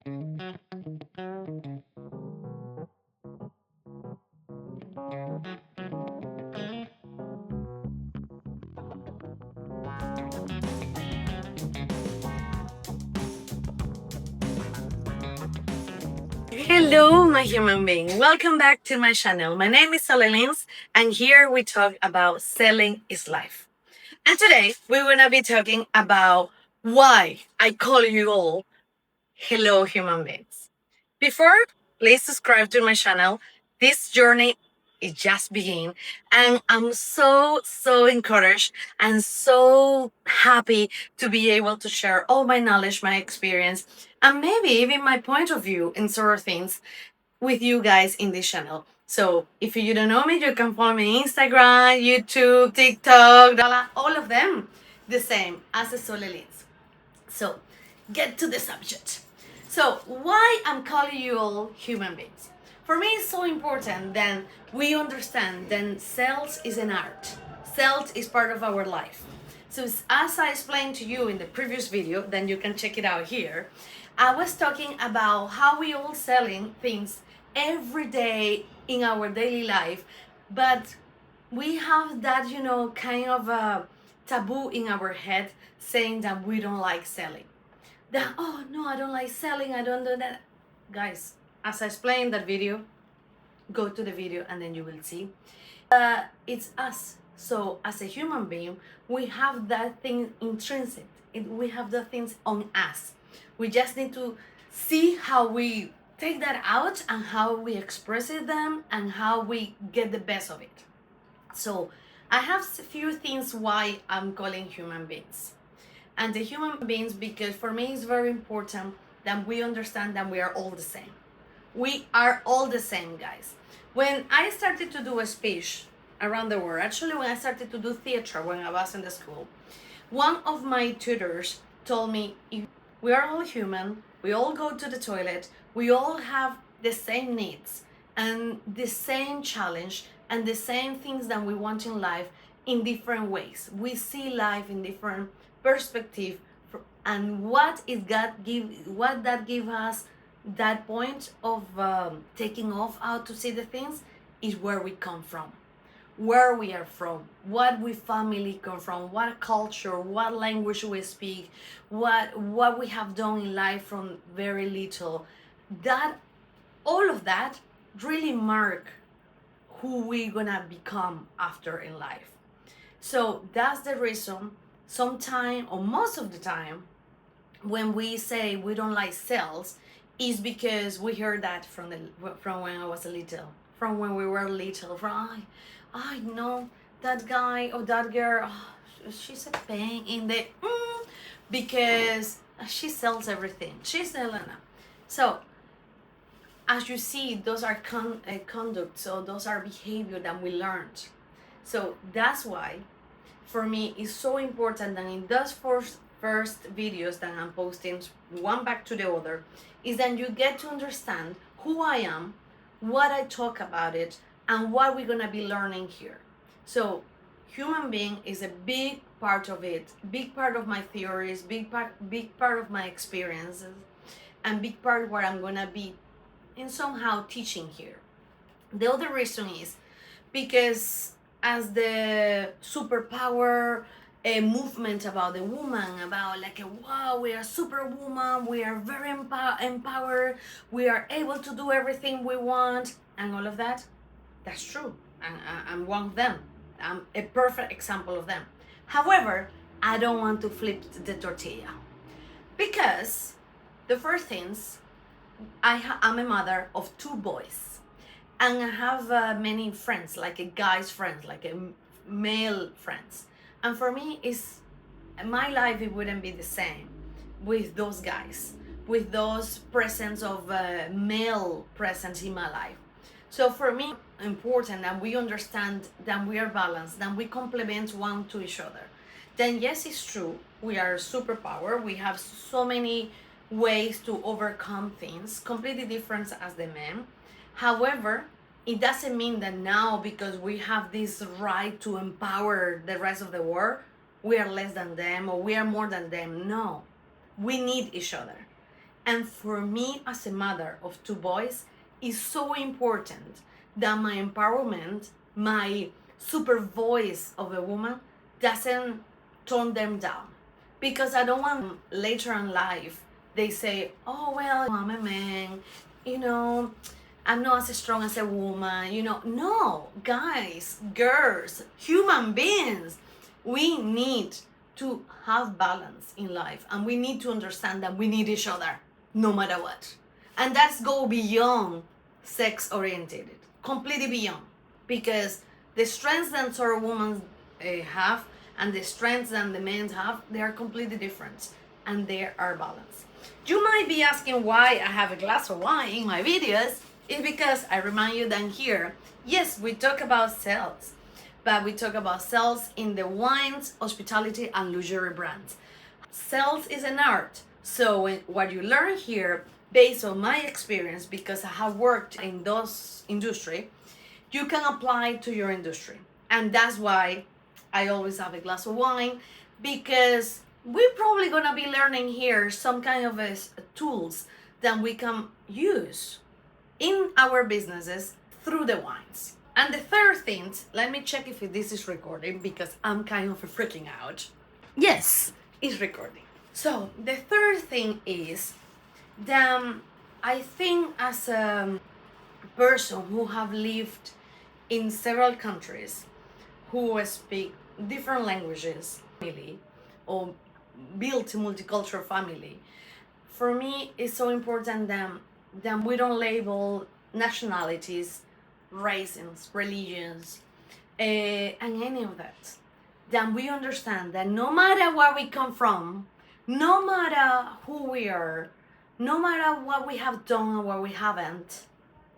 Hello, my human being. Welcome back to my channel. My name is Solelins, and here we talk about selling is life. And today we're gonna be talking about why I call you all hello, human beings. Before, please subscribe to my channel. This journey is just beginning, and I'm so encouraged and so happy to be able to share all my knowledge, my experience, and maybe even my point of view in sort of things with you guys in this channel. So if you don't know me, you can follow me on Instagram, YouTube, TikTok, all of them the same as the Solelins. So get to the subject. So why I'm calling you all human beings? For me, it's so important that we understand that sales is an art. Sales is part of our life. So as I explained to you in the previous video, then you can check it out here. I was talking about how we all selling things every day in our daily life, but we have that, kind of a taboo in our head saying that we don't like selling. That, oh no, I don't like selling, I don't do that. Guys, as I explained in that video, go to the video and then you will see. It's us. So as a human being, we have that thing intrinsic. We have the things on us. We just need to see how we take that out and how we express it them and how we get the best of it. So I have a few things why I'm calling human beings. And the human beings, because for me it's very important that we understand that we are all the same. We are all the same, guys. When I started to do a speech around the world, actually when I started to do theater when I was in the school, one of my tutors told me, we are all human, we all go to the toilet, we all have the same needs and the same challenge and the same things that we want in life in different ways. We see life in different perspective, and what that give us that point of taking off how to see the things is where we come from, where we are from, what we family come from, what culture, what language we speak, what we have done in life from very little. That all of that really mark who we gonna become after in life. So that's the reason sometime or most of the time when we say we don't like sales is because we heard that from when I was a little, from when we were little, from I know that guy or that girl, she's a pain in the because she sells everything. She's Elena. So as you see, those are conduct, so those are behavior that we learned. So that's why for me it's so important that in those first videos that I'm posting, one back to the other, is that you get to understand who I am, what I talk about it, and what we're gonna be learning here. So human being is a big part of it, big part of my theories, big part of my experiences, and big part where I'm gonna be in somehow teaching here. The other reason is because as the superpower movement about the woman, about like wow, we are superwoman, we are very empowered, we are able to do everything we want and all of that, that's true, and I'm one of them. I'm a perfect example of them. However, I don't want to flip the tortilla because the first things, I'm a mother of two boys, and I have many friends, like a guy's friends, like a male friends. And for me, is my life it wouldn't be the same with those guys, with those presence of male presence in my life. So for me, important that we understand that we are balanced, that we complement one to each other. Then yes, it's true, we are superpower. We have so many ways to overcome things, completely different as the men. However, it doesn't mean that now because we have this right to empower the rest of the world, we are less than them or we are more than them. No, we need each other. And for me, as a mother of two boys, it's so important that my empowerment, my super voice of a woman, doesn't tone them down. Because I don't want later in life they say, oh, well, I'm a man, you know, I'm not as strong as a woman, you know. No, guys, girls, human beings, we need to have balance in life, and we need to understand that we need each other no matter what. And that's go beyond sex oriented, completely beyond. Because the strengths that sort of women have and the strengths that the men have, they are completely different, and they are balanced. You might be asking why I have a glass of wine in my videos. It's because I remind you that here, yes, we talk about sales, but we talk about sales in the wines, hospitality, and luxury brands. Sales is an art. So what you learn here, based on my experience, because I have worked in those industry, you can apply to your industry. And that's why I always have a glass of wine, because we're probably gonna be learning here some kind of tools that we can use in our businesses through the wines. And the third thing, let me check if this is recording because I'm kind of freaking out. Yes, it's recording. So the third thing is that I think as a person who have lived in several countries, who speak different languages, family, or built a multicultural family, for me it's so important that we don't label nationalities, races, religions, and any of that. Then we understand that no matter where we come from, no matter who we are, no matter what we have done or what we haven't,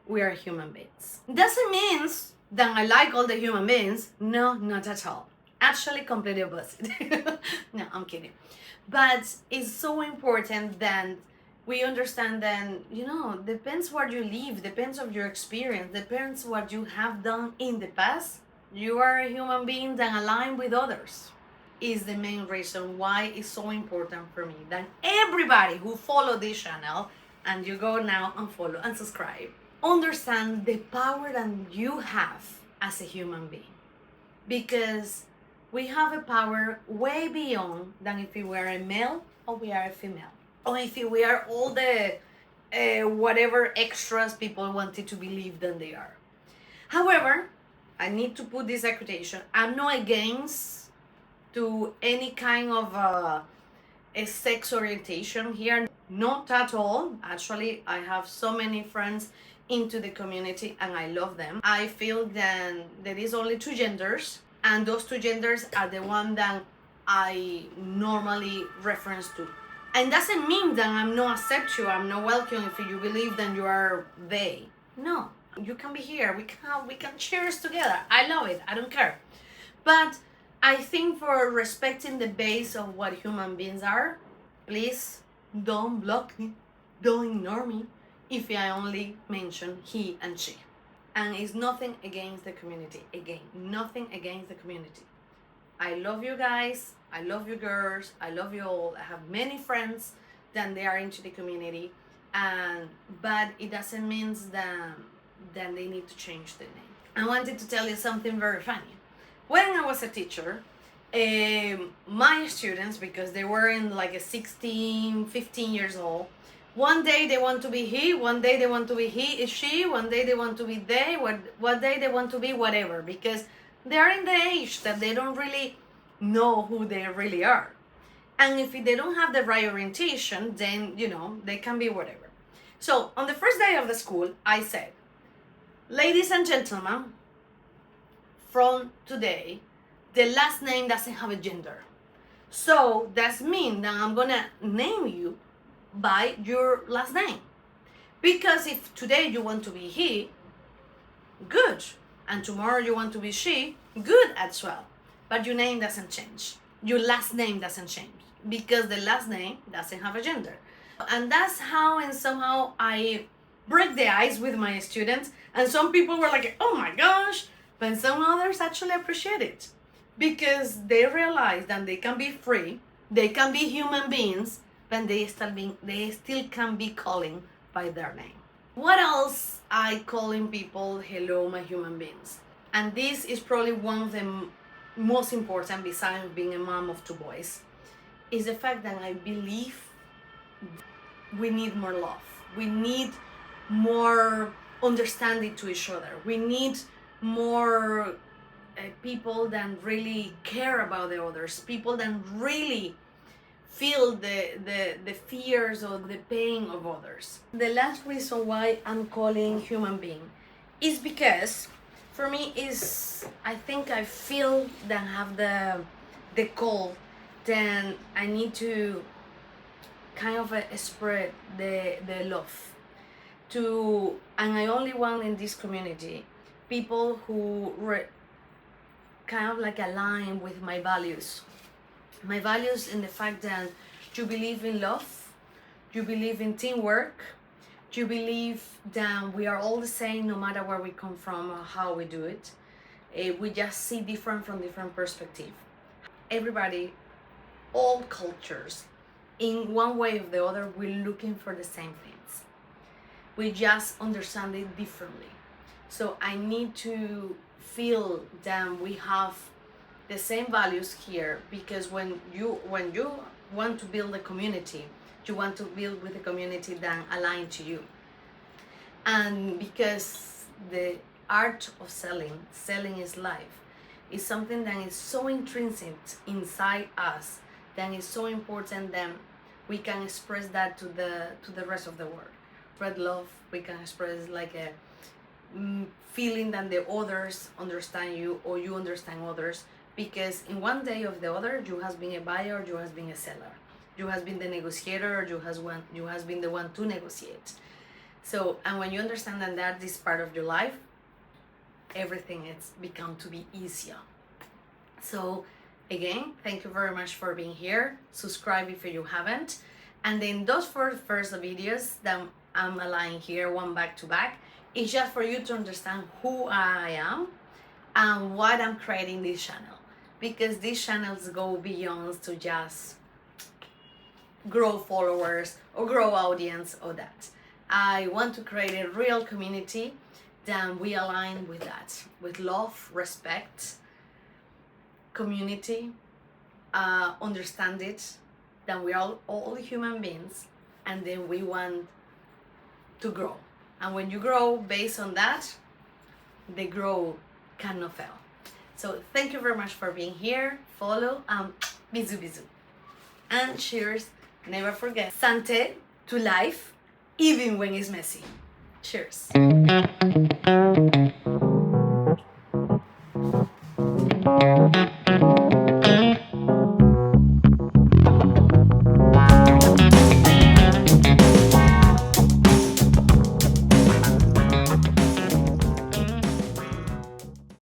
we are human beings. Doesn't mean that I like all the human beings. No, not at all. Actually, completely opposite. No, I'm kidding. But it's so important that we understand that, depends where you live, depends of your experience, depends what you have done in the past. You are a human being that align with others. Is the main reason why it's so important for me that everybody who follow this channel, and you go now and follow and subscribe, understand the power that you have as a human being. Because we have a power way beyond than if we were a male or we are a female. Or if we are all the whatever extras people wanted to believe than they are. However, I need to put this accreditation. I'm not against to any kind of a sex orientation here. Not at all. Actually, I have so many friends into the community and I love them. I feel that there is only two genders, and those two genders are the one that I normally reference to. And doesn't mean that I'm not accept you, I'm not welcome if you believe that you are they. No, you can be here. We can cheers together. I love it. I don't care. But I think for respecting the base of what human beings are, please don't block me, don't ignore me if I only mention he and she. And it's nothing against the community. Again, nothing against the community. I love you guys. I love you girls. I love you all. I have many friends that they are into the community, but it doesn't mean that they need to change the name. I wanted to tell you something very funny. When I was a teacher, my students, because they were in like a 16, 15 years old, one day they want to be he, one day they want to be she, one day they want to be they, what day they want to be whatever, because they're in the age that they don't really know who they really are. And if they don't have the right orientation, then, they can be whatever. So on the first day of the school, I said, ladies and gentlemen, from today, the last name doesn't have a gender. So that means that I'm gonna name you by your last name. Because if today you want to be he, good. And tomorrow you want to be she, good as well. But your name doesn't change. Your last name doesn't change. Because the last name doesn't have a gender. And that's how and somehow I break the ice with my students. And some people were like, oh my gosh. But some others actually appreciate it. Because they realize that they can be free. They can be human beings then they still can be calling by their name. What else I calling people hello my human beings? And this is probably one of the most important, besides being a mom of two boys, is the fact that I believe we need more love. We need more understanding to each other. We need more people that really care about the others, people that really feel the fears or the pain of others. The last reason why I'm calling human being is because for me is I think I feel that I have the call, then I need to kind of spread the love to, and I only want in this community people who kind of like align with my values in the fact that you believe in love, you believe in teamwork, you believe that we are all the same no matter where we come from or how we do it. We just see different from different perspective. Everybody, all cultures, in one way or the other, we're looking for the same things. We just understand it differently. So I need to feel that we have the same values here, because when you want to build a community, you want to build with a community that align to you. And because the art of selling is life, is something that is so intrinsic inside us, that is so important that we can express that to the rest of the world. Spread love, we can express like a feeling that the others understand you or you understand others, because in one day of the other you has been a buyer, you has been a seller, you has been the negotiator, you has been the one to negotiate. So, and when you understand that this part of your life, everything it's become to be easier. So again, thank you very much for being here. Subscribe if you haven't. And then those four first videos that I'm aligning here, one back to back, is just for you to understand who I am and what I'm creating this channel. Because these channels go beyond to just grow followers or grow audience or that. I want to create a real community that we align with that, with love, respect, community, understand it, that we are all human beings, and then we want to grow. And when you grow based on that, the growth cannot fail. So thank you very much for being here. Follow, bisous bisous. And cheers. Never forget, santé to life, even when it's messy. Cheers.